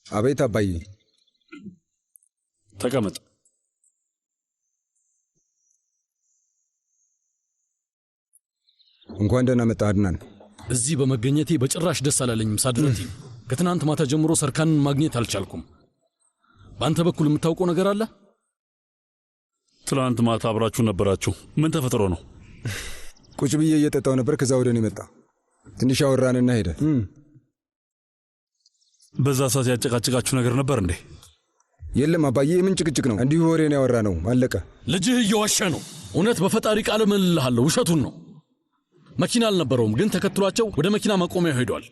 አቤት አባዬ። ተቀመጥ። እንኳን ደህና መጣህ አድናን። እዚህ በመገኘቴ በጭራሽ ደስ አላለኝም ሳድረቲ። ከትናንት ማታ ጀምሮ ሰርካንን ማግኘት አልቻልኩም። በአንተ በኩል የምታውቀው ነገር አለ? ትናንት ማታ አብራችሁ ነበራችሁ። ምን ተፈጥሮ ነው? ቁጭ ብዬ እየጠጣው ነበር። ከዛ ወደ እኔ መጣ። ትንሽ አወራንና ሄደ። በዛ ሰዓት ያጨቃጨቃችሁ ነገር ነበር እንዴ? የለም አባዬ፣ ምን ጭቅጭቅ ነው? እንዲሁ ወሬን ያወራ ነው። አለቀ። ልጅህ እየዋሸ ነው። እውነት በፈጣሪ ቃል እምልልሃለሁ፣ ውሸቱን ነው። መኪና አልነበረውም፣ ግን ተከትሏቸው ወደ መኪና ማቆሚያ ሄዷል።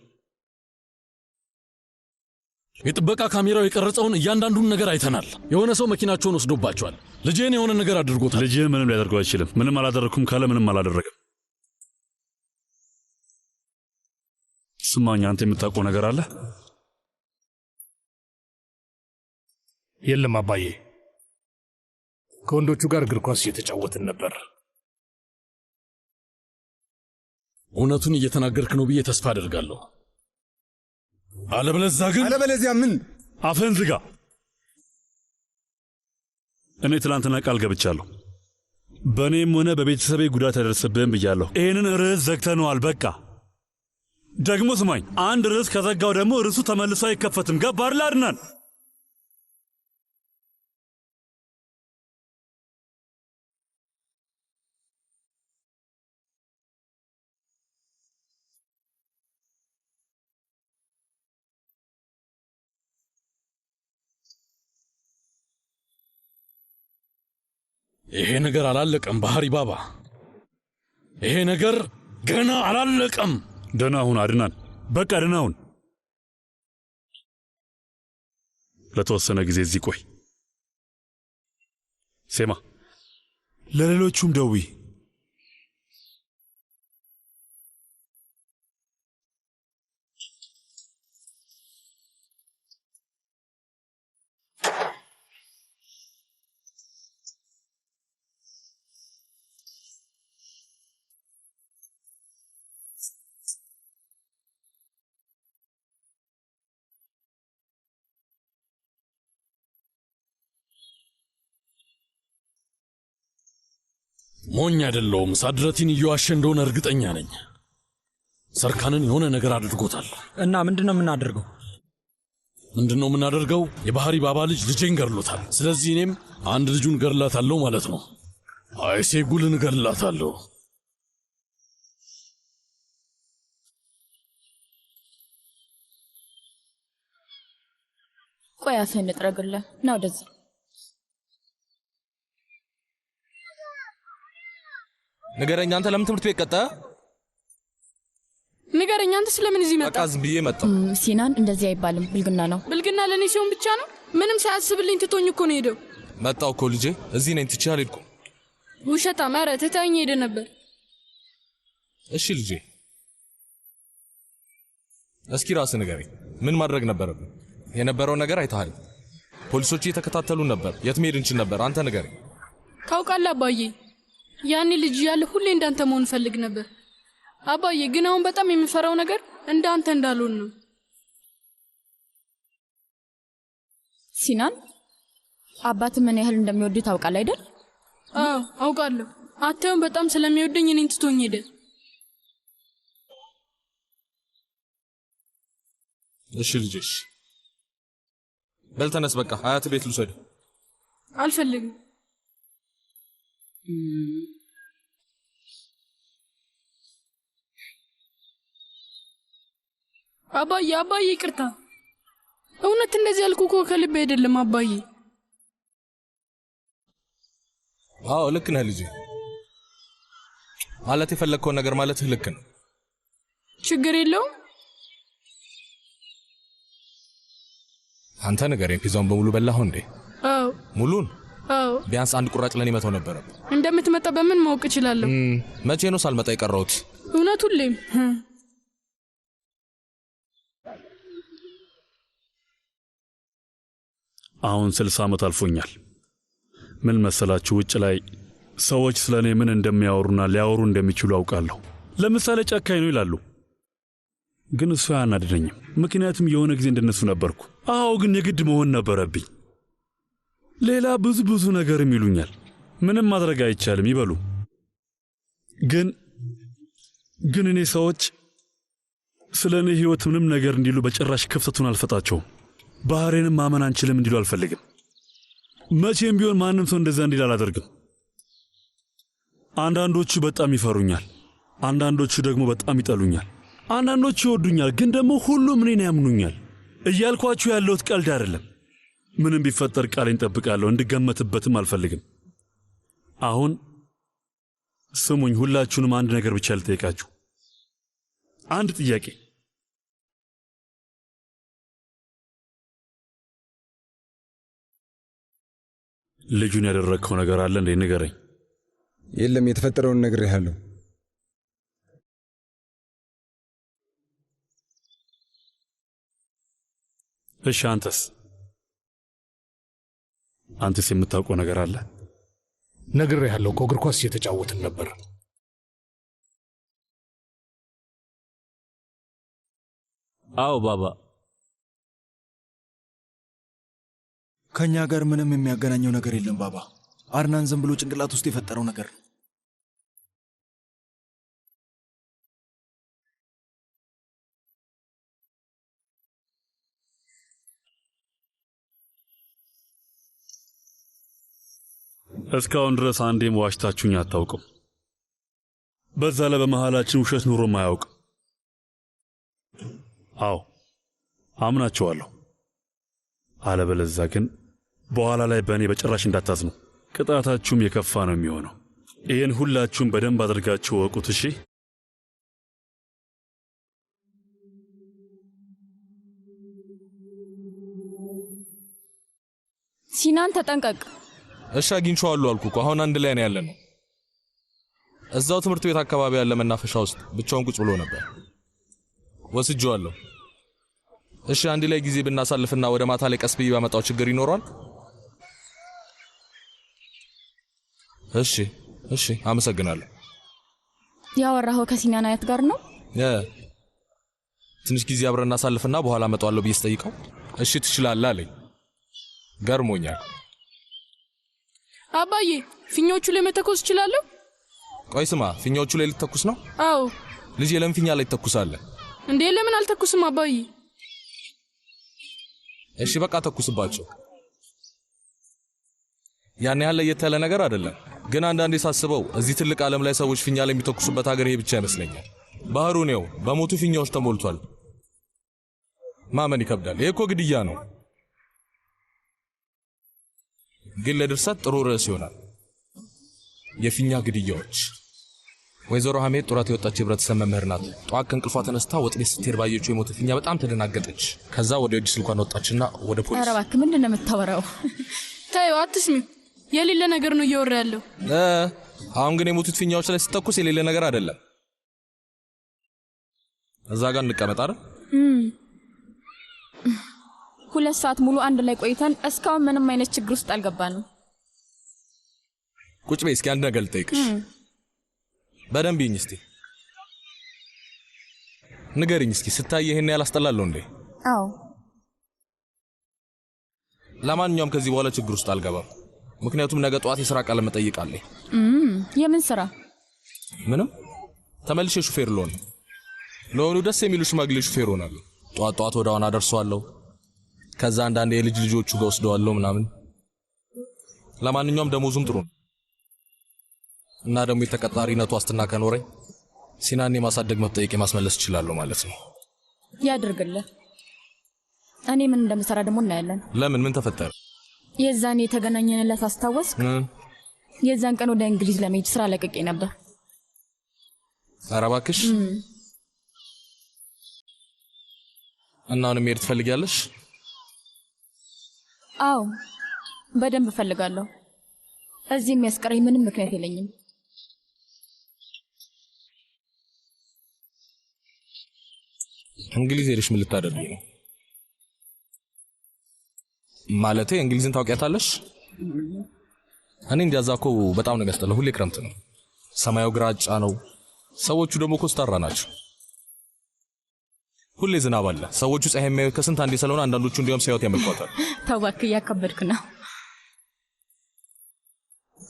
የጥበቃ ካሜራው የቀረጸውን እያንዳንዱን ነገር አይተናል። የሆነ ሰው መኪናቸውን ወስዶባቸዋል። ልጅህን የሆነ ነገር አድርጎታል። ልጅህ ምንም ሊያደርገው አይችልም። ምንም አላደረኩም ካለ ምንም አላደረገም። ስማኝ፣ አንተ የምታውቀው ነገር አለ? የለም አባዬ፣ ከወንዶቹ ጋር እግር ኳስ እየተጫወትን ነበር። እውነቱን እየተናገርክ ነው ብዬ ተስፋ አደርጋለሁ። አለበለዚያ ምን? አፍህን ዝጋ። እኔ ትላንትና ቃል ገብቻለሁ። በእኔም ሆነ በቤተሰቤ ጉዳት ያደርስብህም ብያለሁ። ይህንን ርዕስ ዘግተነዋል። በቃ ደግሞ ስማኝ፣ አንድ ርዕስ ከዘጋው ደግሞ ርዕሱ ተመልሶ አይከፈትም። ገባህ አይደል አድናን? ይሄ ነገር አላለቀም ባህሪ ባባ። ይሄ ነገር ገና አላለቀም። ደህና ሁን አድናን። በቃ ደህና ሁን። ለተወሰነ ጊዜ እዚህ ቆይ። ሴማ፣ ለሌሎቹም ደዊ። ሞኝ አይደለሁም። ሳድረቲን እየዋሸ እንደሆነ እርግጠኛ ነኝ። ሰርካንን የሆነ ነገር አድርጎታል። እና ምንድነው የምናደርገው? የባህሪ ባባ ልጄን ገድሎታል። ስለዚህ እኔም አንድ ልጁን ገድላታለሁ ማለት ነው። አይሴጉልን ገድላታለሁ። ቆይ አፍህን ልጥረግልህ። ና ወደዚህ። ንገረኝ፣ አንተ ለምን ትምህርት ቤት ቀጣ? ንገረኝ፣ አንተ ስለምን እዚህ መጣ? በቃ ዝም ብዬ መጣሁ። ሲናን፣ እንደዚህ አይባልም። ብልግና ነው። ብልግና ለኔ ሲሆን ብቻ ነው። ምንም ሳያስብልኝ ትቶኝ እኮ ነው ሄደው። መጣሁ እኮ ልጄ፣ እዚህ ነኝ። ትቼ አልሄድኩም። ውሸታም! ኧረ ትተኸኝ ሄደ ነበር። እሺ ልጄ፣ እስኪ ራስህ ንገረኝ፣ ምን ማድረግ ነበረብን? የነበረው ነገር አይተሃል። ፖሊሶች እየተከታተሉ ነበር። የት መሄድ እንችል ነበር? አንተ ንገረኝ። ታውቃለህ አባዬ፣ ያኔ ልጅ ያለ ሁሌ እንዳንተ መሆን ፈልግ ነበር አባዬ። ግን አሁን በጣም የምፈራው ነገር እንዳንተ እንዳልሆን ነው። ሲናን፣ አባት ምን ያህል እንደሚወድ ታውቃለህ አይደል? አዎ አውቃለሁ። አተውን በጣም ስለሚወደኝ እኔን ትቶኝ ሄደ። እሺ ልጄሽ፣ በል ተነስ፣ በቃ አያት ቤት ልውሰድ። አልፈልግም አባዬ። አባዬ ይቅርታ፣ እውነት እንደዚህ ያልኩህ እኮ ከልቤ አይደለም አባዬ። አዎ ልክ ነህ ልጄ። ማለት የፈለግከውን ነገር ማለትህ ልክ ነው። ችግር የለውም። አንተ ንገረኝ፣ ፒዛውን በሙሉ በላኸው እንዴ? አዎ ሙሉን? አዎ። ቢያንስ አንድ ቁራጭ ለኔ መተው ነበረብህ። እንደምትመጣ በምን ማወቅ እችላለሁ? መቼ ነው ሳልመጣ የቀረሁት? እውነት ሁሌም አሁን 60 ዓመት አልፎኛል። ምን መሰላችሁ፣ ውጭ ላይ ሰዎች ስለኔ ምን እንደሚያወሩና ሊያወሩ እንደሚችሉ አውቃለሁ። ለምሳሌ ጨካኝ ነው ይላሉ፣ ግን እሱ አያናድደኝም። ምክንያቱም የሆነ ጊዜ እንደነሱ ነበርኩ። አዎ፣ ግን የግድ መሆን ነበረብኝ። ሌላ ብዙ ነገርም ይሉኛል። ምንም ማድረግ አይቻልም ይበሉ። ግን እኔ ሰዎች ስለ እኔ ሕይወት ምንም ነገር እንዲሉ በጭራሽ ክፍተቱን አልፈጣቸውም። ባህሬንም ማመን አንችልም እንዲሉ አልፈልግም። መቼም ቢሆን ማንም ሰው እንደዛ እንዲል አላደርግም። አንዳንዶቹ በጣም ይፈሩኛል፣ አንዳንዶቹ ደግሞ በጣም ይጠሉኛል። አንዳንዶቹ ይወዱኛል፣ ግን ደግሞ ሁሉም እኔን ያምኑኛል። እያልኳችሁ ያለሁት ቀልድ አይደለም። ምንም ቢፈጠር ቃሌን ጠብቃለሁ፣ እንድገመትበትም አልፈልግም። አሁን ስሙኝ፣ ሁላችሁንም አንድ ነገር ብቻ ልጠይቃችሁ። አንድ ጥያቄ። ልጁን ያደረግከው ነገር አለ እንዴ? ንገረኝ። የለም፣ የተፈጠረውን ነግሬሃለሁ። እሺ፣ አንተስ የምታውቀው ነገር አለ? ነግሬሃለሁ እኮ እግር ኳስ እየተጫወትን ነበር። አዎ ባባ፣ ከኛ ጋር ምንም የሚያገናኘው ነገር የለም ባባ። አርናን ዝም ብሎ ጭንቅላት ውስጥ የፈጠረው ነገር ነው። እስካሁን ድረስ አንዴም ዋሽታችሁኝ አታውቅም። በዛ ላይ በመሃላችን ውሸት ኑሮም አያውቅም። አዎ አምናችኋለሁ። አለበለዚያ ግን በኋላ ላይ በእኔ በጭራሽ እንዳታዝኑ። ቅጣታችሁም የከፋ ነው የሚሆነው። ይህን ሁላችሁም በደንብ አድርጋችሁ ወቁት። እሺ? ሲናን ተጠንቀቅ። እሺ፣ አግኝቼዋለሁ አልኩ እኮ። አሁን አንድ ላይ ነው ያለነው። እዛው ትምህርት ቤት አካባቢ ያለ መናፈሻ ውስጥ ብቻውን ቁጭ ብሎ ነበር። ወስጄዋለሁ። እሺ፣ አንድ ላይ ጊዜ ብናሳልፍና ወደ ማታ ላይ ቀስ ብዬ ባመጣው ችግር ይኖራል? እሺ፣ አመሰግናለሁ። ያወራኸው ከሲናን አያት ጋር ነው? ትንሽ ጊዜ አብረን እናሳልፍና በኋላ አመጣዋለሁ ብዬ ስጠይቀው እሺ ትችላለህ አለኝ። ገርሞኛል። አባዬ፣ ፊኛዎቹ ላይ መተኮስ እችላለሁ? ቆይ ስማ፣ ፊኛዎቹ ላይ ልትተኩስ ነው? አዎ። ልጅ ለምን ፊኛ ላይ ትተኩሳለህ እንዴ? ለምን አልተኩስም አባዬ? እሺ በቃ ተኩስባቸው። ያን ያህል ለየት ያለ ነገር አይደለም፣ ግን አንዳንዴ ሳስበው እዚህ ትልቅ ዓለም ላይ ሰዎች ፊኛ ላይ የሚተኩሱበት ሀገር ይሄ ብቻ ይመስለኛል። ባህሩ ነው በሞቱ ፊኛዎች ተሞልቷል። ማመን ይከብዳል። ይሄ እኮ ግድያ ነው። ግን ለድርሰት ጥሩ ርዕስ ይሆናል። የፊኛ ግድያዎች። ወይዘሮ ሐሜድ ጡረታ የወጣች የህብረተሰብ መምህር ናት። ጠዋት ከእንቅልፏ ተነስታ ወጥ ቤት ስትሄድ ባየችው የሞተ ፊኛ በጣም ተደናገጠች። ከዛ ወደ እጅ ስልኳን ወጣችና ወደ ፖሊስ። ኧረ እባክህ ምንድን ነው የምታወራው? ተይው፣ አትስሚው። የሌለ ነገር ነው እያወራ ያለው። አሁን ግን የሞቱት ፊኛዎች ላይ ስተኩስ የሌለ ነገር አይደለም። እዛ ጋር እንቀመጥ አይደል? 2 ሰዓት ሙሉ አንድ ላይ ቆይተን እስካሁን ምንም አይነት ችግር ውስጥ አልገባንም። ቁጭ በይ እስኪ አንድ ነገር ልጠይቅሽ። በደንብ ይኝ እስቲ ንገሪኝ እስኪ ስታይ ይሄን ያላስጠላለሁ እንዴ? አዎ። ለማንኛውም ከዚህ በኋላ ችግር ውስጥ አልገባም። ምክንያቱም ነገ ጠዋት የሥራ ቃል መጠይቅ አለኝ። የምን ስራ? ምንም። ተመልሼ ሹፌር ልሆን። ለሆኑ ደስ የሚሉ ሽማግሌ ሹፌር ሆናለሁ። ጠዋት ጠዋት ወደ ዋና ደርሰዋለሁ። ከዛ አንዳንዴ የልጅ ልጆቹ ጋር ወስደዋለሁ ምናምን። ለማንኛውም ደሞዙም ጥሩ ነው እና ደግሞ የተቀጣሪነቱ ዋስትና ከኖረኝ ሲናን የማሳደግ መብት ጠይቄ ማስመለስ እችላለሁ ማለት ነው። ያድርግልህ። እኔ ምን እንደምሰራ ደግሞ እናያለን። ለምን? ምን ተፈጠረ? የዛን የተገናኘንለት አስታወስክ? የዛን ቀን ወደ እንግሊዝ ለመሄድ ስራ ለቅቄ ነበር። ኧረ እባክሽ። እና አሁን መሄድ ትፈልጊያለሽ? አዎ በደንብ እፈልጋለሁ። እዚህ የሚያስቀረኝ ምንም ምክንያት የለኝም። እንግሊዝ ሄደሽ ምን ልታደርጊ ነው? ማለቴ እንግሊዝን ታውቂያታለሽ? እኔ እንዲያዛ እኮ በጣም ነው የሚያስጠላው። ሁሌ ክረምት ነው፣ ሰማዩ ግራጫ ነው፣ ሰዎቹ ደግሞ ኮስታራ ናቸው። ሁሌ ዝናብ አለ። ሰዎቹ ፀሐይ የሚያዩት ከስንት አንዴ ስለሆነ አንዳንዶቹ እንዲያውም ሲያዩት ያመልኳታል። ተው እባክህ እያከበድክ ነው።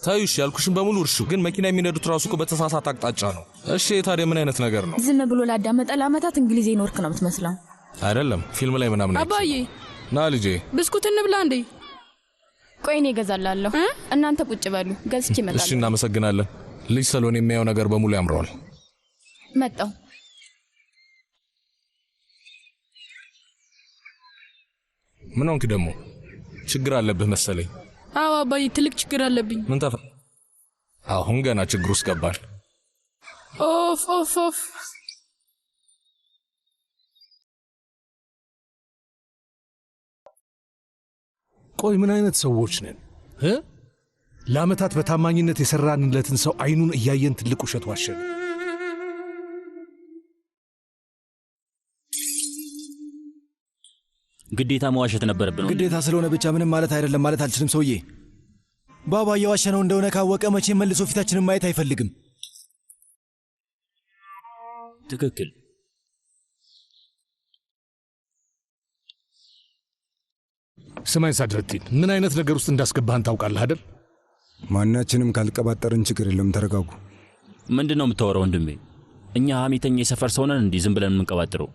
ታዩሽ ያልኩሽን በሙሉ እርሹ። ግን መኪና የሚነዱት ራሱ እኮ በተሳሳተ አቅጣጫ ነው። እሺ ታዲያ ምን አይነት ነገር ነው? ዝም ብሎ ላዳመጠ ለዓመታት እንግሊዝ የኖርክ ነው የምትመስለው። አይደለም ፊልም ላይ ምናምን። አባዬ ና ልጄ ብስኩት እንብላ እንዴ? ቆይ እኔ እገዛላለሁ። እናንተ ቁጭ በሉ፣ ገዝቼ እመጣለሁ። እሺ እናመሰግናለን። ልጅ ሰሎን የሚያየው ነገር በሙሉ ያምረዋል። መጣሁ። ምን ሆንክ ደግሞ? ችግር አለብህ መሰለኝ። አዎ አባዬ ትልቅ ችግር አለብኝ። ምን ተፈ አሁን ገና ችግር ውስጥ ገባል። ኦፍ ኦፍ ኦፍ። ቆይ ምን አይነት ሰዎች ነን? ለዓመታት በታማኝነት የሰራንለትን ሰው አይኑን እያየን ትልቅ ውሸት ዋሸን። ግዴታ መዋሸት ነበረብን። ግዴታ ስለሆነ ብቻ ምንም ማለት አይደለም ማለት አልችልም። ሰውዬ ባባ እየዋሸነው እንደሆነ ካወቀ መቼም መልሶ ፊታችንን ማየት አይፈልግም። ትክክል። ስማኝ ሳድረቲን፣ ምን አይነት ነገር ውስጥ እንዳስገባህን ታውቃለህ አይደል? ማናችንም ካልቀባጠርን ችግር የለም። ተረጋጉ። ምንድን ነው የምታወራው ወንድሜ? እኛ ሐሜተኛ የሰፈር ሰው ነን እንዲህ ዝም ብለን የምንቀባጥረው?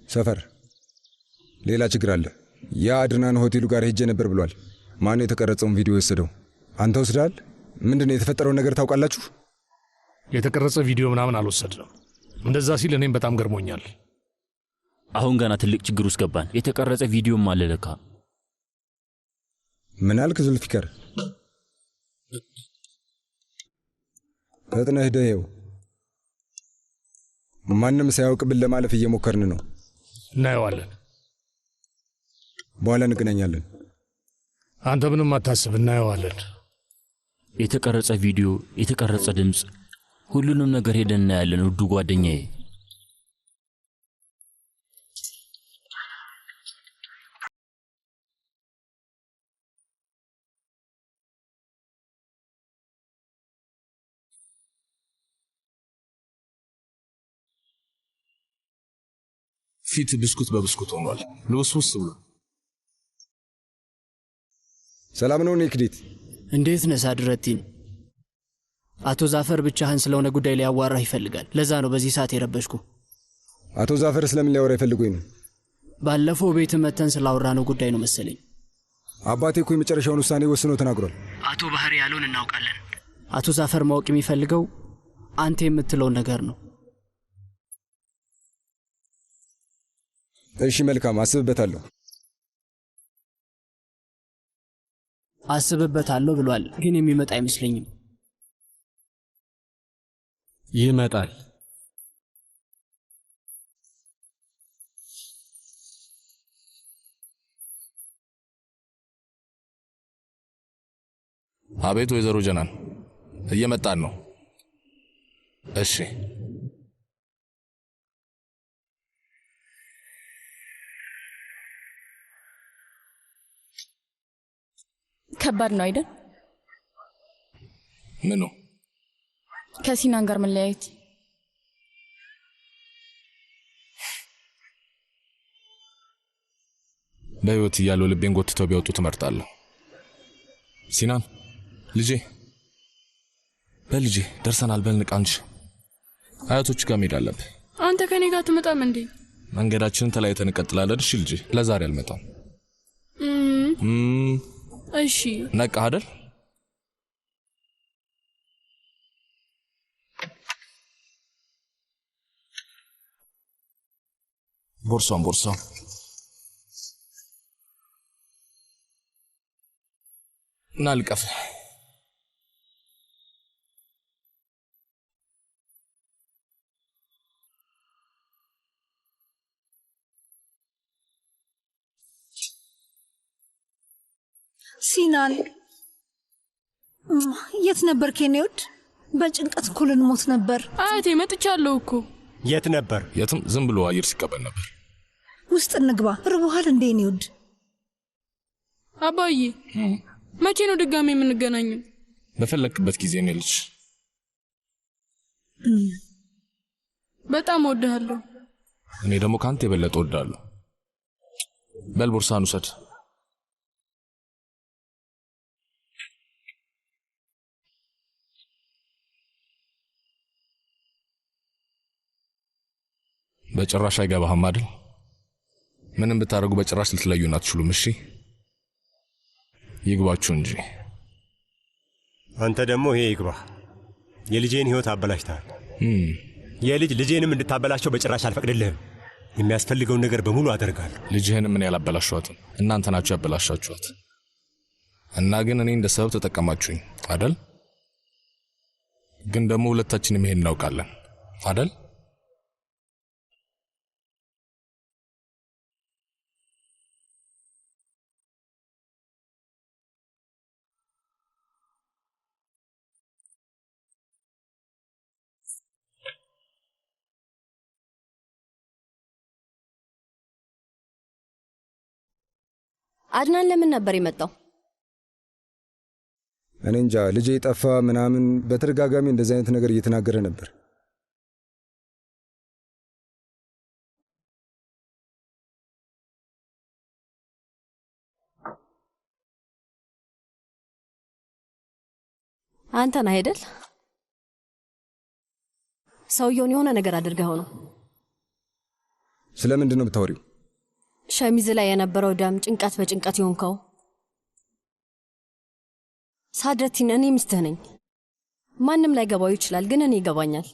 ሰፈር ሌላ ችግር አለ። ያ አድናን ሆቴሉ ጋር ሄጄ ነበር ብሏል። ማን የተቀረጸውን ቪዲዮ ወሰደው? አንተ ወስደሃል? ምንድነው የተፈጠረውን ነገር ታውቃላችሁ? የተቀረጸ ቪዲዮ ምናምን አልወሰድንም። እንደዛ ሲል እኔም በጣም ገርሞኛል። አሁን ገና ትልቅ ችግር ውስጥ ገባን። የተቀረጸ ቪዲዮም አለ ለካ። ምን አልክ ዙልፊከር? ፈጥነህ ደየው። ማንም ሳያውቅብን ለማለፍ እየሞከርን ነው። እናየዋለን። በኋላ እንገናኛለን። አንተ ምንም አታስብ፣ እናየዋለን። የተቀረጸ ቪዲዮ፣ የተቀረጸ ድምፅ፣ ሁሉንም ነገር ሄደን እናያለን ውዱ ጓደኛዬ። ፊት ብስኩት በብስኩት ሆኗል። ልውስውስ ብሎ። ሰላም ነው ኒክዲት? እንዴት ነህ ሳድረቲን? አቶ ዛፈር ብቻህን ስለሆነ ጉዳይ ሊያዋራህ ይፈልጋል። ለዛ ነው በዚህ ሰዓት የረበሽኩ። አቶ ዛፈር ስለምን ሊያወራ ይፈልጉኝ ነው? ባለፈው ቤት መተን ስላወራ ነው ጉዳይ ነው መሰለኝ። አባቴ እኮ የመጨረሻውን ውሳኔ ወስኖ ተናግሯል። አቶ ባህሪ ያለውን እናውቃለን። አቶ ዛፈር ማወቅ የሚፈልገው አንተ የምትለውን ነገር ነው። እሺ መልካም፣ አስብበታለሁ። አስብበታለሁ ብሏል፣ ግን የሚመጣ አይመስለኝም። ይመጣል። አቤት ወይዘሮ ጀናን፣ እየመጣን ነው። እሺ ከባድ ነው አይደል? ምኑ? ከሲናን ጋር መለያየት። በህይወት እያለው ልቤን ጎትተው ቢያወጡ ትመርጣለሁ። ሲናን ልጄ፣ በልጄ ደርሰናል። በልንቃ እንጂ አያቶች ጋር መሄድ አለብህ። አንተ ከኔ ጋር ትመጣም እንዴ? መንገዳችንን ተለያይተን እንቀጥላለን። እሺ ልጄ፣ ለዛሬ አልመጣም። እሺ ነቃ አይደል? ቦርሳም እና ልቀፍ። ሲናን የት ነበር? ኬኔውድ በጭንቀት እኮ ልንሞት ነበር። አያቴ መጥቻለሁ እኮ። የት ነበር? የትም፣ ዝም ብሎ አየር ሲቀበል ነበር። ውስጥ እንግባ። ርቦሃል እንዴ ኔውድ? አባዬ መቼ ነው ድጋሚ የምንገናኘው? በፈለክበት ጊዜ ነው ልጅ። በጣም እወድሃለሁ። እኔ ደግሞ ካንተ የበለጠ ወዳለሁ። በል ቦርሳን ውሰድ። በጭራሽ አይገባህም አይደል? ምንም ብታደርጉ በጭራሽ ልትለዩን አትችሉም። እሺ ይግባችሁ እንጂ። አንተ ደግሞ ይሄ ይግባህ። የልጄን ህይወት አበላሽተሃል። ልጄንም እንድታበላሸው በጭራሽ አልፈቅድልህም። የሚያስፈልገውን ነገር በሙሉ አደርጋለሁ። ልጅህንም ምን ያላበላሽዋትም እናንተ ናችሁ ያበላሻችኋት። እና ግን እኔ እንደ ሰበብ ተጠቀማችሁኝ አይደል? ግን ደግሞ ሁለታችንም ይሄን እናውቃለን አይደል? አድናን ለምን ነበር የመጣው? እኔ እንጃ። ልጄ ጠፋ ምናምን በተደጋጋሚ እንደዚህ አይነት ነገር እየተናገረ ነበር። አንተ ነህ አይደል? ሰውየውን የሆነ ነገር አድርገው ነው። ስለምንድን ነው ብታወሪው? ሸሚዝ ላይ የነበረው ደም ጭንቀት በጭንቀት ይሆንከው። ሳድረቲን፣ እኔ ሚስትህ ነኝ። ማንም ላይ ገባው ይችላል፣ ግን እኔ ይገባኛል።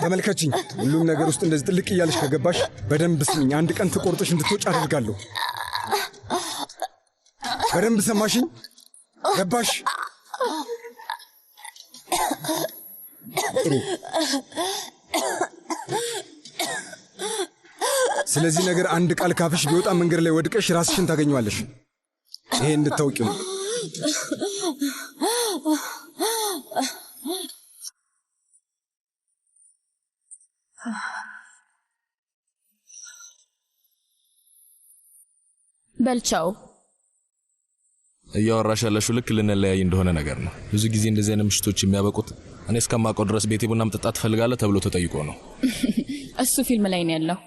ተመልከችኝ። ሁሉም ነገር ውስጥ እንደዚህ ጥልቅ እያለሽ ከገባሽ በደንብ ስሚኝ። አንድ ቀን ተቆርጠሽ እንድትወጪ አደርጋለሁ። በደንብ ሰማሽኝ? ገባሽ? ጥሩ። ስለዚህ ነገር አንድ ቃል ካፍሽ ቢወጣ መንገድ ላይ ወድቀሽ ራስሽን ታገኘዋለሽ። ይሄ እንድታውቂው ነው። በልቻው እያወራሽ ያለሽው ልክ ልንለያይ እንደሆነ ነገር ነው። ብዙ ጊዜ እንደዚህ አይነት ምሽቶች የሚያበቁት እኔ እስከማውቀው ድረስ ቤቴ ቡና መጠጣት ትፈልጋለህ ተብሎ ተጠይቆ ነው። እሱ ፊልም ላይ ነው ያለው።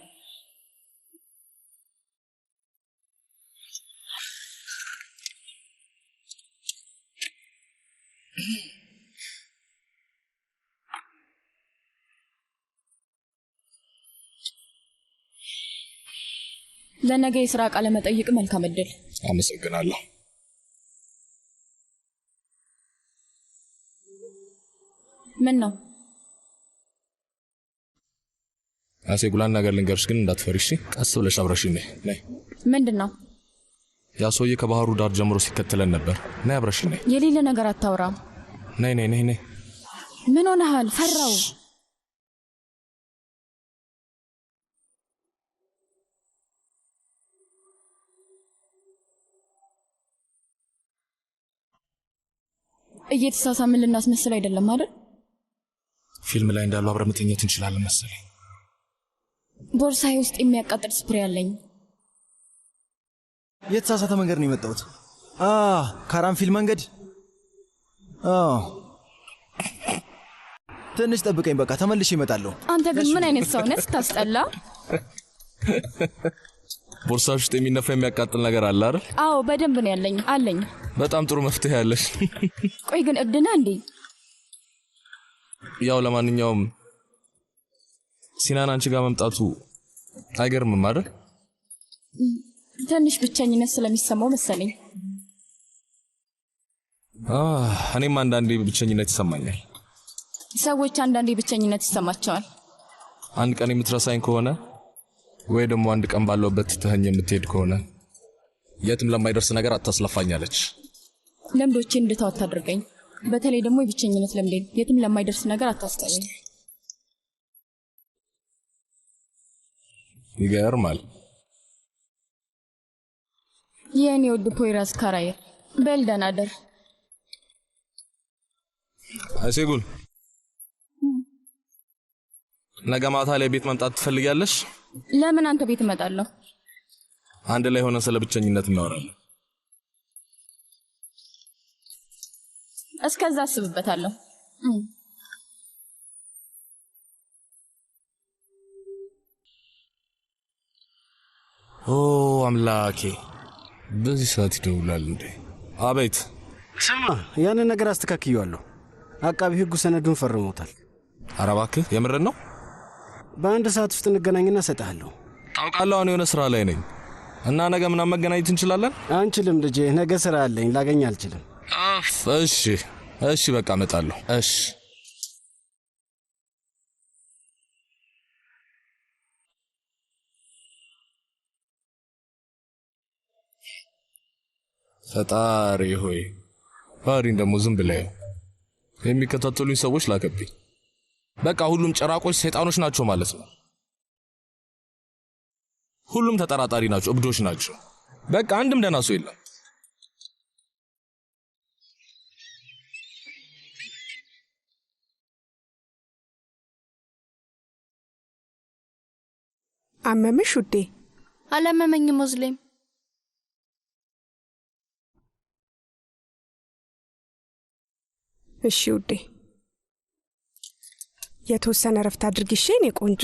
ለነገ የሥራ ቃለ መጠይቅ መልካም እድል። አመሰግናለሁ። ምን ነው? አሴጉላን ነገር ልንገርሽ ግን እንዳትፈሪ እሺ? ቀስ ብለሽ አብረሽኝ ነይ። ምንድን ነው? ያ ሰውዬ ከባህሩ ዳር ጀምሮ ሲከተለን ነበር። ነይ አብረሽኝ ነይ። የሌለ ነገር አታውራ። ነይ ነይ ነይ ነይ። ምን ሆነሃል? ፈራው። እየተሳሳምን ልናስመስል አይደለም አይደል? ፊልም ላይ እንዳለው አብረን መተኛት እንችላለን መሰለኝ። ቦርሳዬ ውስጥ የሚያቃጥል ስፕሬ አለኝ። የተሳሳተ መንገድ ነው የመጣሁት። ካራንፊል መንገድ። ትንሽ ጠብቀኝ፣ በቃ ተመልሼ እመጣለሁ። አንተ ግን ምን አይነት ሰው ነህ? ስታስጠላ። ቦርሳሽ ውስጥ የሚነፋ የሚያቃጥል ነገር አለ አይደል? አዎ በደንብ ነው ያለኝ። አለኝ። በጣም ጥሩ መፍትሄ ያለሽ። ቆይ ግን እብድና እንዴ? ያው ለማንኛውም ሲናን አንቺ ጋር መምጣቱ አይገርምም አይደል? ትንሽ ብቸኝነት ስለሚሰማው መሰለኝ። እኔም አንዳንዴ ብቸኝነት ይሰማኛል። ሰዎች አንዳንዴ ብቸኝነት ይሰማቸዋል። አንድ ቀን የምትረሳኝ ከሆነ ወይ ደግሞ አንድ ቀን ባለውበት ትተኸኝ የምትሄድ ከሆነ የትም ለማይደርስ ነገር አታስለፋኛለች። ልምዶቼ እንድተው አታድርገኝ። በተለይ ደግሞ የብቸኝነት ልምዴን የትም ለማይደርስ ነገር አታስጠለኝ። ይገርማል። የእኔ ውድ ፖይራስ ካራየር፣ በል ደህና እደር። አሴጉል፣ ነገ ማታ ላይ ቤት መምጣት ትፈልጊያለሽ? ለምን አንተ ቤት እመጣለሁ? አንድ ላይ ሆነን ስለ ብቸኝነት እናወራለን። እስከዛ አስብበታለሁ። አምላኬ በዚህ ሰዓት ይደውላል እንዴ? አቤት። ስማ ያንን ነገር አስተካክየዋለሁ። አቃቢ ህጉ ሰነዱን ፈርሞታል። ኧረ እባክህ የምርን ነው? በአንድ ሰዓት ውስጥ እንገናኝና እሰጥሃለሁ። ታውቃለህ አሁን የሆነ ስራ ላይ ነኝ እና ነገ ምናምን መገናኘት እንችላለን? አንችልም ልጄ፣ ነገ ስራ አለኝ፣ ላገኝ አልችልም። እሺ በቃ እመጣለሁ። እሺ ፈጣሪ ሆይ ባህሪን ደግሞ ዝም ብለው የሚከታተሉኝ ሰዎች ላከብኝ። በቃ ሁሉም ጭራቆች ሰይጣኖች ናቸው ማለት ነው። ሁሉም ተጠራጣሪ ናቸው፣ እብዶች ናቸው። በቃ አንድም ደህና ሰው የለም። አመመሽ ውዴ? አላመመኝም ሙስሊም። እሺ ውዴ፣ የተወሰነ ረፍት አድርጊሽ የኔ ቆንጆ።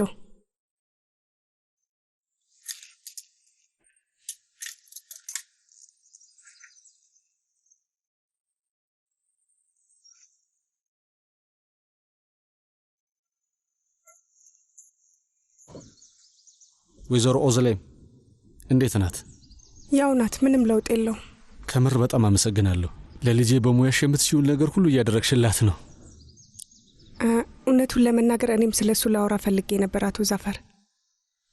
ወይዘሮ ኦዝሌም እንዴት ናት? ያው ናት፣ ምንም ለውጥ የለውም። ከምር በጣም አመሰግናለሁ። ለልጄ በሙያሽ የምትችውን ነገር ሁሉ እያደረግሽላት ነው። እውነቱን ለመናገር እኔም ስለሱ ላወራ ፈልጌ ነበር አቶ ዛፈር።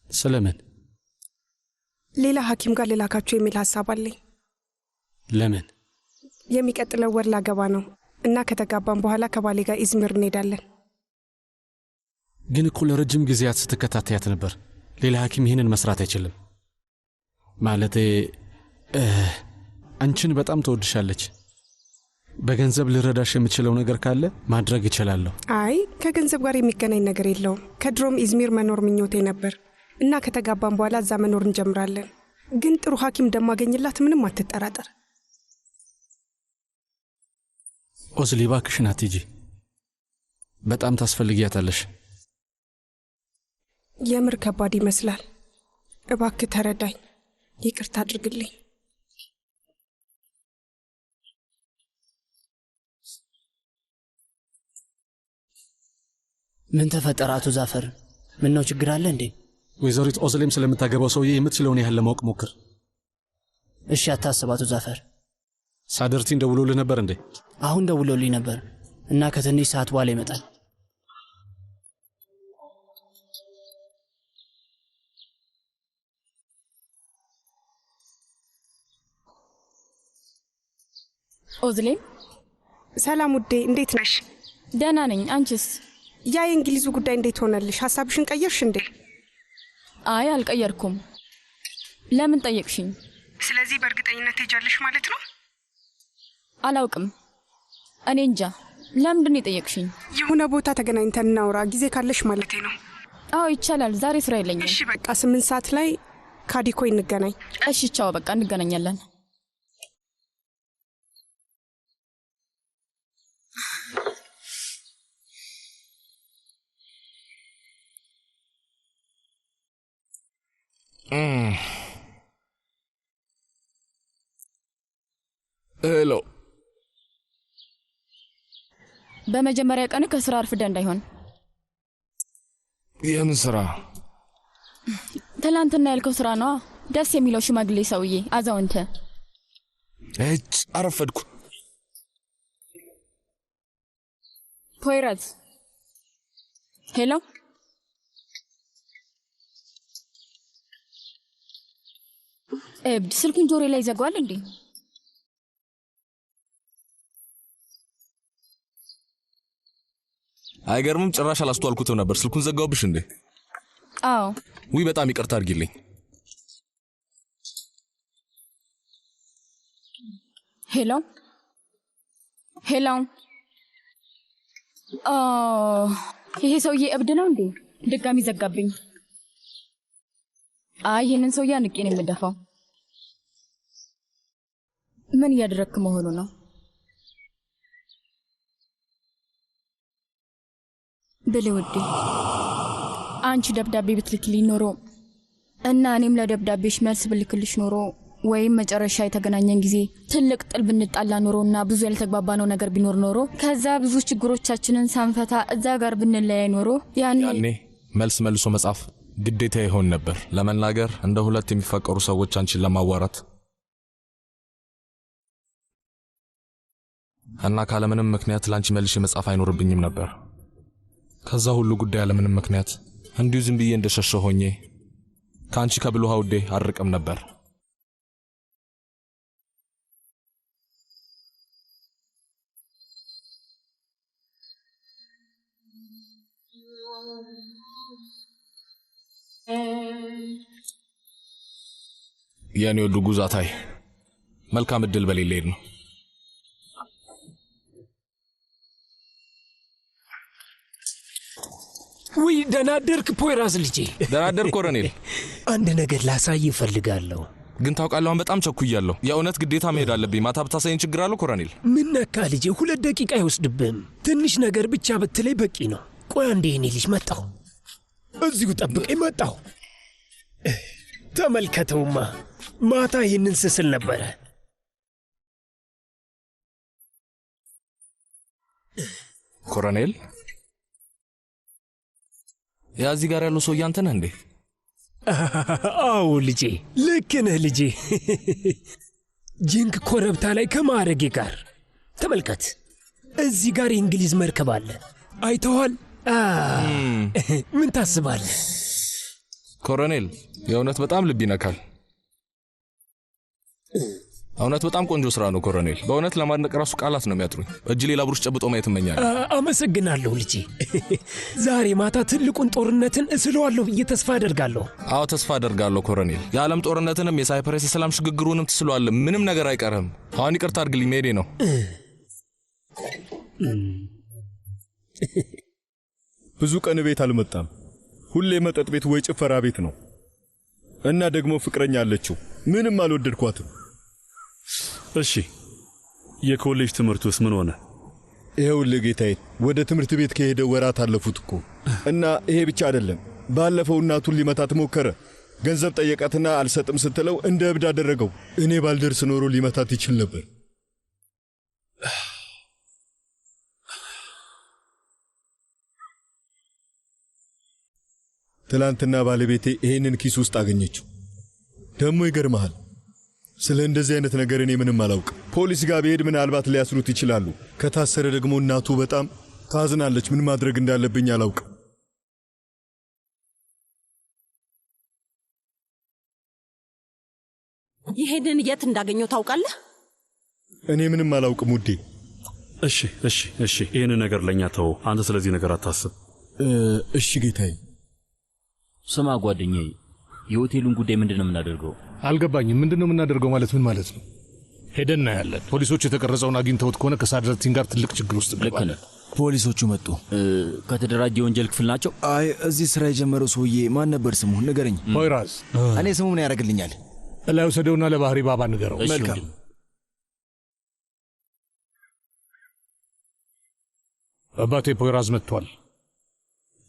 ስለምን? ሌላ ሐኪም ጋር ልላካችሁ የሚል ሐሳብ አለኝ። ለምን? የሚቀጥለው ወር ላገባ ነው እና ከተጋባን በኋላ ከባሌ ጋር ኢዝሚር እንሄዳለን። ግን እኮ ለረጅም ጊዜያት ስትከታተያት ነበር። ሌላ ሐኪም ይህንን መስራት አይችልም። ማለቴ አንቺን በጣም ትወድሻለች። በገንዘብ ልረዳሽ የምችለው ነገር ካለ ማድረግ እችላለሁ። አይ ከገንዘብ ጋር የሚገናኝ ነገር የለውም። ከድሮም ኢዝሚር መኖር ምኞቴ ነበር እና ከተጋባን በኋላ እዛ መኖር እንጀምራለን። ግን ጥሩ ሐኪም እንደማገኝላት ምንም አትጠራጠር። ኦዝሊ እባክሽን አትሂጂ። በጣም ታስፈልጊያታለሽ። የምር ከባድ ይመስላል። እባክህ ተረዳኝ፣ ይቅርታ አድርግልኝ። ምን ተፈጠረ አቶ ዛፈር? ምን ነው ችግር አለ እንዴ? ወይዘሪት ኦዝሌም ስለምታገባው ሰውዬ የምትችለውን ያህል ለማወቅ ሞክር። እሺ አታስብ አቶ ዛፈር። ሳደርቲን ደውሎልህ ነበር እንዴ? አሁን ደውሎልኝ ነበር እና ከትንሽ ሰዓት በኋላ ይመጣል። ኦዝሌም ሰላም ውዴ፣ እንዴት ነሽ? ደህና ነኝ። አንቺስ? ያ የእንግሊዙ ጉዳይ እንዴት ሆነልሽ? ሐሳብሽን ቀየርሽ እንዴ? አይ አልቀየርኩም። ለምን ጠየቅሽኝ? ስለዚህ በእርግጠኝነት ትሄጃለሽ ማለት ነው? አላውቅም። እኔ እንጃ። ለምንድን የጠየቅሽኝ? የሆነ ቦታ ተገናኝተን እናውራ፣ ጊዜ ካለሽ ማለቴ ነው። አዎ ይቻላል። ዛሬ ስራ የለኝም። እሺ በቃ 8 ሰዓት ላይ ካዲኮ እንገናኝ። እሺ ቻው፣ በቃ እንገናኛለን። ሄሎ። በመጀመሪያ ቀን ከስራ አርፍደ እንዳይሆን። የምን ስራ? ትላንትና ያልከው ስራ ነዋ። ደስ የሚለው ሽማግሌ ሰውዬ አዛውንተ። አረፈድኩ። ፖይራት። ሄሎ። እብድ ስልኩን ጆሮዬ ላይ ዘጓል እንዴ? አይገርምም? ጭራሽ አላስተዋልኩትም ነበር። ስልኩን ዘጋውብሽ እንዴ? አዎ። ውይ በጣም ይቅርታ አድርጊልኝ። ሄሎ ሄሎ። ይሄ ሰውዬ እብድ ነው እንዴ? ድጋሚ ዘጋብኝ። አይ ይህንን ሰውዬ አንቄ ነው የምደፋው። ምን እያደረግክ መሆኑ ነው? ብሌ ውዴ፣ አንቺ ደብዳቤ ብትልክልኝ ኖሮ እና እኔም ለደብዳቤሽ መልስ ብልክልሽ ኖሮ ወይም መጨረሻ የተገናኘን ጊዜ ትልቅ ጥል ብንጣላ ኖሮና ብዙ ያልተግባባነው ነገር ቢኖር ኖሮ ከዛ ብዙ ችግሮቻችንን ሳንፈታ እዛ ጋር ብንለያይ ኖሮ ያኔ መልስ መልሶ መጻፍ ግዴታ ይሆን ነበር። ለመናገር እንደ ሁለት የሚፈቀሩ ሰዎች አንቺን ለማዋራት እና ካለምንም ምክንያት ላንቺ መልሼ መጻፍ አይኖርብኝም ነበር። ከዛ ሁሉ ጉዳይ ያለምንም ምክንያት እንዲሁ ዝም ብዬ እንደሸሸ ሆኜ ከአንቺ ከብሉሃ ውዴ አርቅም ነበር። የኔ ወዱ ጉዛታይ መልካም እድል በሌለኝ ነው። ውይ ደህና አደርክ ፖይራዝ ልጄ። ደህና አደርክ ኮሎኔል። አንድ ነገር ላሳይ እፈልጋለሁ። ግን ታውቃለህ አሁን በጣም ቸኩያለሁ። የእውነት ግዴታ መሄድ አለብኝ። ማታ ብታሳየኝ ችግር አለው ኮሎኔል? ምን ነካ ልጄ? 2 ደቂቃ አይወስድብህም። ትንሽ ነገር ብቻ ብትለይ በቂ ነው። ቆይ አንዴ እኔ ልጅ መጣሁ። እዚሁ ጠብቀኝ መጣሁ። ተመልከተውማ ማታ ይህንን ስስል ነበረ። ኮሎኔል ያ እዚህ ጋር ያለው ሰውዬ አንተ ነህ እንዴ? አዎ ልጄ፣ ልክ ነህ ልጄ። ጅንክ ኮረብታ ላይ ከማዕረጌ ጋር ተመልከት። እዚህ ጋር የእንግሊዝ መርከብ አለ፣ አይተዋል? ምን ታስባለህ? ኮሎኔል የእውነት በጣም ልብ ይነካል። እውነት በጣም ቆንጆ ስራ ነው ኮሎኔል። በእውነት ለማድነቅ ራሱ ቃላት ነው የሚያጥሩኝ። እጅ ሌላ ብሩሽ ጨብጦ ማየት እመኛለሁ። አመሰግናለሁ ልጄ። ዛሬ ማታ ትልቁን ጦርነትን እስለዋለሁ ብዬ ተስፋ አደርጋለሁ። አዎ ተስፋ አደርጋለሁ ኮሎኔል። የዓለም ጦርነትንም የሳይፕረስ የሰላም ሽግግሩንም ትስለዋለህ። ምንም ነገር አይቀርም። አሁን ይቅርታ አድርግልኝ፣ መሄዴ ነው። ብዙ ቀን ቤት አልመጣም። ሁሌ መጠጥ ቤት ወይ ጭፈራ ቤት ነው። እና ደግሞ ፍቅረኛ አለችው። ምንም አልወደድኳትም። እሺ የኮሌጅ ትምህርቱስ ምን ሆነ? ይኸውልህ ጌታዬ፣ ወደ ትምህርት ቤት ከሄደ ወራት አለፉት እኮ። እና ይሄ ብቻ አይደለም። ባለፈው እናቱን ሊመታት ሞከረ። ገንዘብ ጠየቃትና አልሰጥም ስትለው እንደ እብድ አደረገው። እኔ ባልደርስ ኖሮ ሊመታት ይችል ነበር። ትላንትና ባለቤቴ ይሄንን ኪስ ውስጥ አገኘችው። ደግሞ ይገርምሃል፣ ስለ እንደዚህ አይነት ነገር እኔ ምንም አላውቅም። ፖሊስ ጋር ብሄድ ምናልባት ሊያስሩት ይችላሉ። ከታሰረ ደግሞ እናቱ በጣም ታዝናለች። ምን ማድረግ እንዳለብኝ አላውቅም። ይሄንን የት እንዳገኘው ታውቃለህ? እኔ ምንም አላውቅም ውዴ። እሺ ይህንን ነገር ለእኛ ተው። አንተ ስለዚህ ነገር አታስብ። እሺ ጌታዬ። ስማ ጓደኛዬ፣ የሆቴሉን ጉዳይ ምንድን ነው የምናደርገው? አልገባኝም። ምንድን ነው የምናደርገው ማለት ምን ማለት ነው? ሄደን እናያለን። ፖሊሶች የተቀረጸውን አግኝተውት ከሆነ ከሳድረቲን ጋር ትልቅ ችግር ውስጥ እንገባለን። ፖሊሶቹ መጡ። ከተደራጀ የወንጀል ክፍል ናቸው? አይ እዚህ ስራ የጀመረው ሰውዬ ማን ነበር ስሙ? ንገረኝ። ፖይራዝ። እኔ ስሙ ምን ያደርግልኛል? ላይ ወሰደውና ለባህሪ ባባ ንገረው። መልካም። አባቴ ፖይራዝ መጥቷል።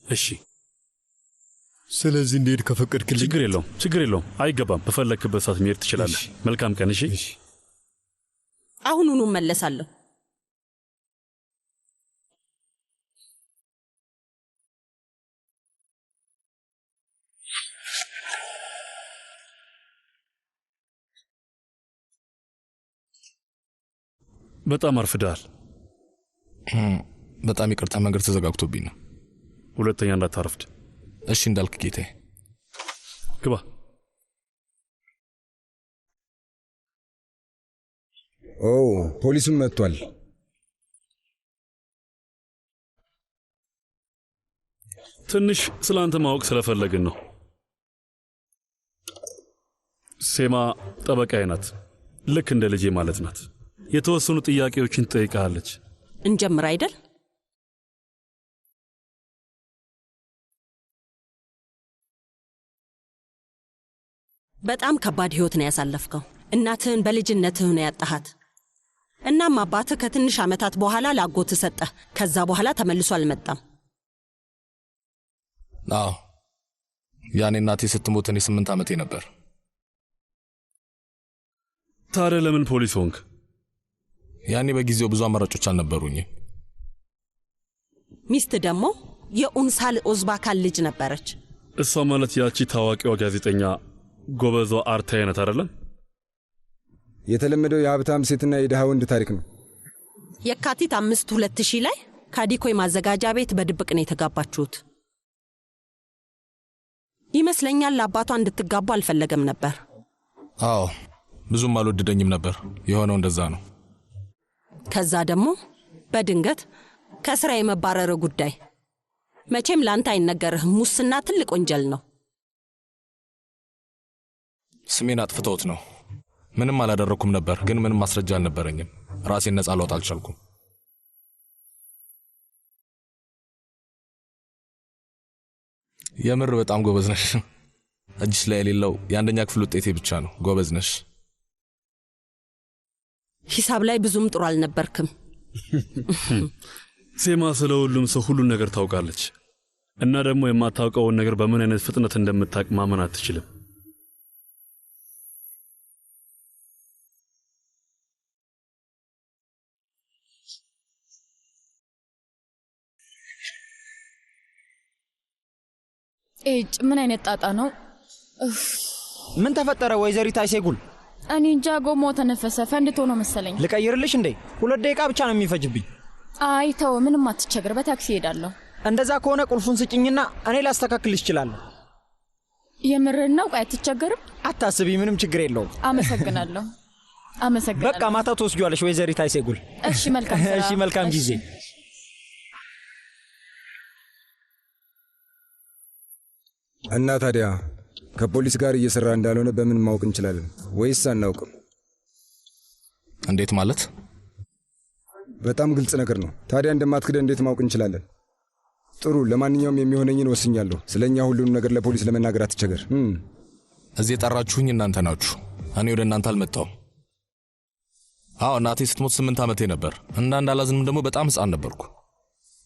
እሺ ስለዚህ እንዴት ከፈቀድክልኝ? ችግር የለውም። አይገባም። በፈለክበት ሰዓት መሄድ ትችላለህ። መልካም ቀን። እሺ አሁኑኑ መለሳለሁ። በጣም አርፍደሃል። በጣም ይቅርታ፣ መንገድ ተዘጋግቶብኝ ነው። ሁለተኛ እንዳታረፍድ። እሺ እንዳልክ ጌታዬ። ግባ። ኦ ፖሊስም መጥቷል። ትንሽ ስላንተ ማወቅ ስለፈለግን ነው። ሴማ ጠበቃዬ ናት። ልክ እንደ ልጄ ማለት ናት። የተወሰኑ ጥያቄዎችን ትጠይቃለች። እንጀምር አይደል? በጣም ከባድ ህይወት ነው ያሳለፍከው። እናትህን በልጅነትህ ነው ያጣሃት። እናም አባትህ ከትንሽ ዓመታት በኋላ ላጎትህ ሰጠህ። ከዛ በኋላ ተመልሶ አልመጣም። አዎ ያኔ እናቴ ስትሞት እኔ 8 ዓመቴ ነበር። ታዲያ ለምን ፖሊስ ሆንክ? ያኔ በጊዜው ብዙ አማራጮች አልነበሩኝም። ሚስት ደግሞ የኡንሳል ኦዝባካል ልጅ ነበረች። እሷ ማለት ያቺ ታዋቂዋ ጋዜጠኛ ጎበዟ አርታይ ናት አይደለም? የተለመደው የሀብታም ሴትና የድሃ ወንድ ታሪክ ነው። የካቲት 5 2000 ላይ ካዲኮይ ማዘጋጃ ቤት በድብቅ ነው የተጋባችሁት። ይመስለኛል አባቷ እንድትጋቡ አልፈለገም ነበር። አዎ ብዙም አልወደደኝም ነበር። የሆነው እንደዛ ነው። ከዛ ደግሞ በድንገት ከስራ የመባረር ጉዳይ። መቼም ላንተ አይነገርህም። ሙስና ትልቅ ወንጀል ነው። ስሜን አጥፍተውት ነው። ምንም አላደረኩም ነበር፣ ግን ምንም ማስረጃ አልነበረኝም። ራሴን ነፃ ላወጣ አልቻልኩም። የምር በጣም ጎበዝ ነሽ። እጅሽ ላይ የሌለው የአንደኛ ክፍል ውጤቴ ብቻ ነው። ጎበዝ ነሽ። ሂሳብ ላይ ብዙም ጥሩ አልነበርክም። ሴማ ስለ ሁሉም ሰው ሁሉን ነገር ታውቃለች እና ደግሞ የማታውቀውን ነገር በምን አይነት ፍጥነት እንደምታውቅ ማመን አትችልም። ምን አይነት ጣጣ ነው? ምን ተፈጠረ ወይዘሪት አይሴጉል? እኔ እንጃ፣ ጎሞ ተነፈሰ። ፈንድቶ ነው መሰለኝ። ልቀይርልሽ እንዴ? 2 ደቂቃ ብቻ ነው የሚፈጅብኝ። አይ ተው፣ ምንም አትቸገር። በታክሲ ሄዳለሁ። እንደዛ ከሆነ ቁልፉን ስጭኝና እኔ ላስተካክልሽ እችላለሁ። የምርህን ነው? ቆይ አትቸገርም? አታስቢ፣ ምንም ችግር የለውም። አመሰግናለሁ። አመሰግናለሁ። በቃ ማታ ትወስጂዋለሽ ወይዘሪት አይሴጉል። እሺ፣ መልካም ስራ። እሺ፣ መልካም ጊዜ። እና ታዲያ ከፖሊስ ጋር እየሰራ እንዳልሆነ በምን ማወቅ እንችላለን? ወይስ አናውቅም? እንዴት ማለት? በጣም ግልጽ ነገር ነው። ታዲያ እንደማትክደ እንዴት ማወቅ እንችላለን? ጥሩ፣ ለማንኛውም የሚሆነኝን ወስኛለሁ። ስለኛ ሁሉንም ነገር ለፖሊስ ለመናገር አትቸገር። እዚህ የጠራችሁኝ እናንተ ናችሁ። እኔ ወደ እናንተ አልመጣሁም። አዎ እናቴ ስትሞት 8 ዓመቴ ነበር እና እንዳላዝንም ደግሞ በጣም ሕፃን ነበርኩ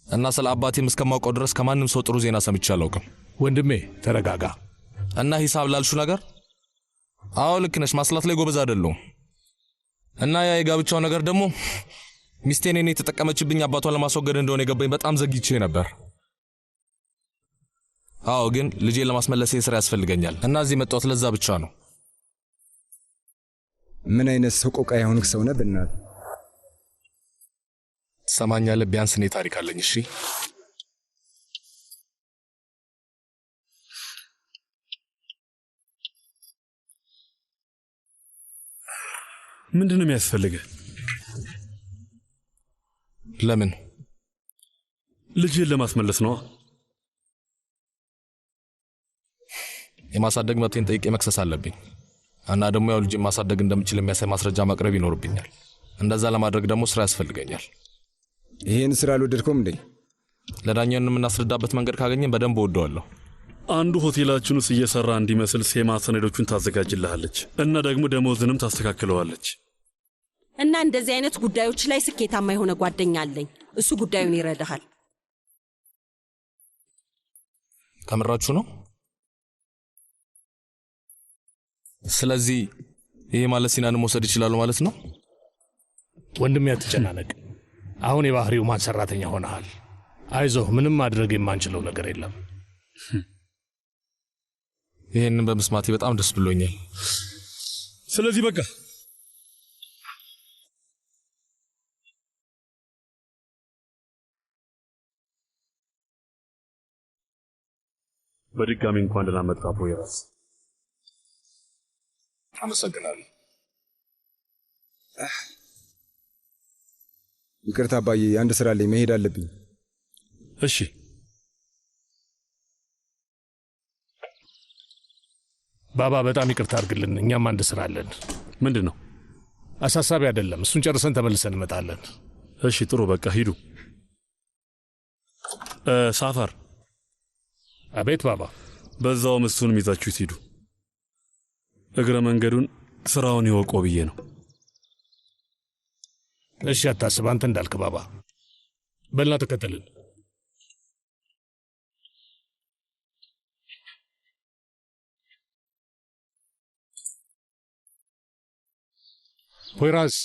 እና ስለ አባቴም እስከማውቀው ድረስ ከማንም ሰው ጥሩ ዜና ሰምቼ አላውቅም። ወንድሜ ተረጋጋ። እና ሂሳብ ላልሹ ነገር አዎ ልክ ነሽ። ማስላት ላይ ጎበዝ አይደለሁም። እና ያ የጋብቻው ነገር ደግሞ ሚስቴን እኔ የተጠቀመችብኝ አባቷን ለማስወገድ እንደሆነ የገባኝ በጣም ዘግይቼ ነበር። አዎ ግን ልጄን ለማስመለስ ስራ ያስፈልገኛል እና እዚህ መጣሁት ለዛ ብቻ ነው። ምን አይነት ሰቆቃ የሆንክ ሰው ነህ? በእናትህ ትሰማኛለህ? ቢያንስ እኔ ታሪክ አለኝ። እሺ ምንድነው የሚያስፈልግህ? ለምን? ልጅህን ለማስመለስ ነው። የማሳደግ መብቴን ጠይቄ መክሰስ አለብኝ እና ደግሞ ያው ልጅን ማሳደግ እንደምችል የሚያሳይ ማስረጃ ማቅረብ ይኖርብኛል። እንደዛ ለማድረግ ደግሞ ስራ ያስፈልገኛል። ይሄን ስራ አልወደድከውም እንዴ? ለዳኛውን የምናስረዳበት መንገድ ካገኘን በደንብ ወደዋለሁ። አንዱ ሆቴላችን ውስጥ እየሰራ እንዲመስል ሴማ ሰነዶቹን ታዘጋጅልሃለች እና ደግሞ ደሞዝንም ታስተካክለዋለች። እና እንደዚህ አይነት ጉዳዮች ላይ ስኬታማ የሆነ ጓደኛ አለኝ። እሱ ጉዳዩን ይረዳሃል። ከምራችሁ ነው? ስለዚህ ይሄ ማለት ሲናን መውሰድ ይችላሉ ማለት ነው? ወንድሜ አትጨናነቅ። አሁን የባህሪው ማን ሰራተኛ ሆነሃል። አይዞህ፣ ምንም ማድረግ የማንችለው ነገር የለም። ይሄንን በመስማቴ በጣም ደስ ብሎኛል። ስለዚህ በቃ በድጋሚ እንኳን ደህና መጣ ፖይራስ። አመሰግናለሁ። ይቅርታ አባዬ፣ አንድ ስራ ላይ መሄድ አለብኝ። እሺ ባባ፣ በጣም ይቅርታ አድርግልን። እኛም አንድ ስራ አለን። ምንድን ነው? አሳሳቢ አይደለም። እሱን ጨርሰን ተመልሰን እንመጣለን። እሺ ጥሩ፣ በቃ ሂዱ። ሳፈር። አቤት ባባ። በዛውም እሱንም ይዛችሁት ሂዱ። እግረ መንገዱን ስራውን ይወቆ ብዬ ነው። እሺ አታስብ፣ አንተ እንዳልክ ባባ። በልና ተከተልን። ፖይራዝ